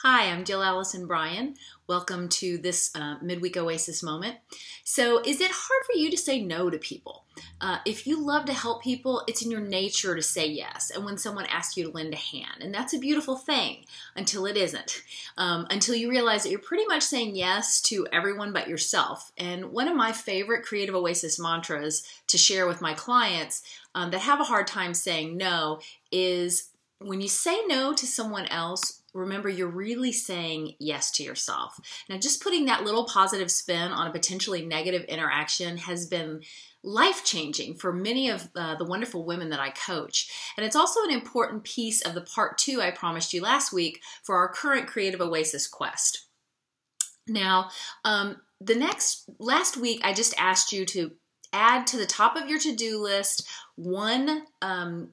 Hi, I'm Jill Allison Bryan. Welcome to this midweek Oasis moment. So, is it hard for you to say no to people? If you love to help people, it's in your nature to say yes. And when someone asks you to lend a hand, and that's a beautiful thing until it isn't. Until you realize that you're pretty much saying yes to everyone but yourself. And one of my favorite Creative Oasis mantras to share with my clients that have a hard time saying no is when you say no to someone else, remember, you're really saying yes to yourself. Now, just putting that little positive spin on a potentially negative interaction has been life-changing for many of the wonderful women that I coach. And it's also an important piece of the part 2 I promised you last week for our current Creative Oasis quest. Now, last week, I just asked you to add to the top of your to-do list one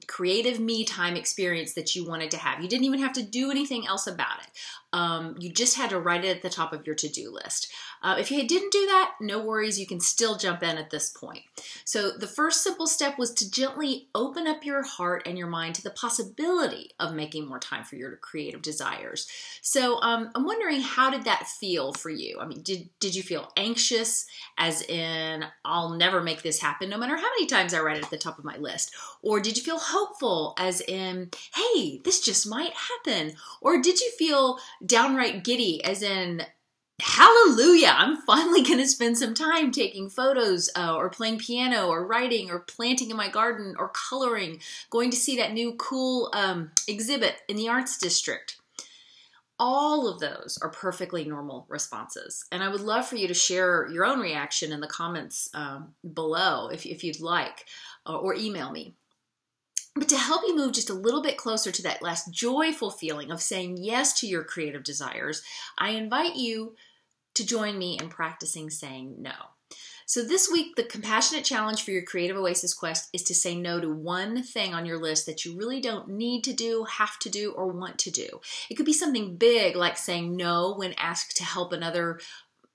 creative me time experience that you wanted to have. You didn't even have to do anything else about it. You just had to write it at the top of your to-do list. If you didn't do that, no worries, you can still jump in at this point. So the first simple step was to gently open up your heart and your mind to the possibility of making more time for your creative desires. So I'm wondering, how did that feel for you? I mean, did you feel anxious, as in, I'll never make this happen no matter how many times I write it at the top of my list? Or did you feel hopeful, as in, hey, this just might happen? Or did you feel downright giddy, as in, hallelujah, I'm finally going to spend some time taking photos or playing piano or writing or planting in my garden or coloring, going to see that new cool exhibit in the arts district? All of those are perfectly normal responses. And I would love for you to share your own reaction in the comments below if you'd like, or email me. But to help you move just a little bit closer to that last joyful feeling of saying yes to your creative desires, I invite you to join me in practicing saying no. So this week, the compassionate challenge for your Creative Oasis quest is to say no to one thing on your list that you really don't need to do, have to do, or want to do. It could be something big, like saying no when asked to help another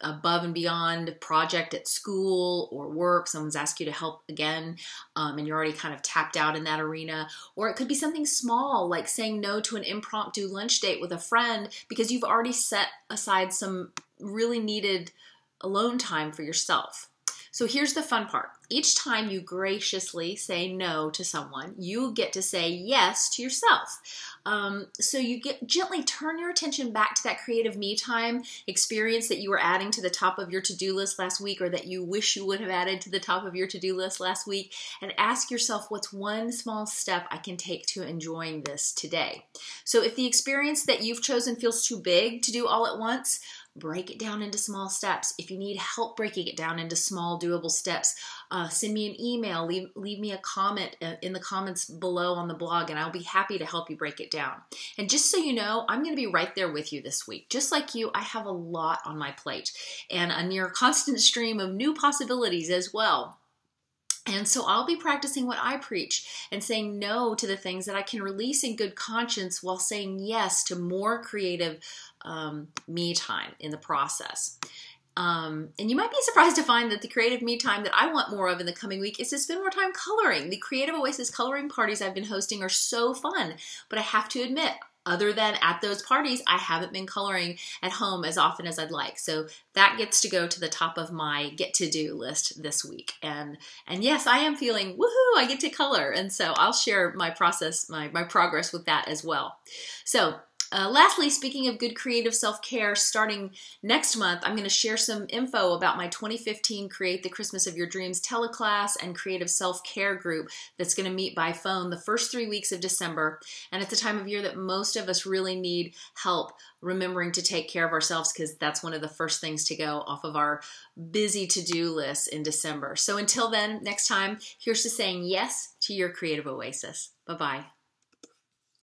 above and beyond project at school or work. Someone's asked you to help again, and you're already kind of tapped out in that arena. Or it could be something small, like saying no to an impromptu lunch date with a friend because you've already set aside some really needed alone time for yourself. So here's the fun part. Each time you graciously say no to someone, you get to say yes to yourself. So you gently turn your attention back to that creative me time experience that you were adding to the top of your to-do list last week, or that you wish you would have added to the top of your to-do list last week, and ask yourself, what's one small step I can take to enjoying this today? So if the experience that you've chosen feels too big to do all at once, break it down into small steps. If you need help breaking it down into small, doable steps, send me an email, leave me a comment in the comments below on the blog, and I'll be happy to help you break it down. And just so you know, I'm going to be right there with you this week. Just like you, I have a lot on my plate and a near constant stream of new possibilities as well. And so I'll be practicing what I preach and saying no to the things that I can release in good conscience, while saying yes to more creative me time in the process. And you might be surprised to find that the creative me time that I want more of in the coming week is to spend more time coloring. The Creative Oasis coloring parties I've been hosting are so fun, but I have to admit, other than at those parties, I haven't been coloring at home as often as I'd like. So that gets to go to the top of my get-to-do list this week. And yes, I am feeling, woohoo, I get to color. And so I'll share my process, my progress with that as well. So lastly, speaking of good creative self-care, starting next month, I'm going to share some info about my 2015 Create the Christmas of Your Dreams teleclass and creative self-care group that's going to meet by phone the first 3 weeks of December. And it's a time of year that most of us really need help remembering to take care of ourselves, because that's one of the first things to go off of our busy to-do list in December. So until then, next time, here's to saying yes to your creative oasis. Bye-bye.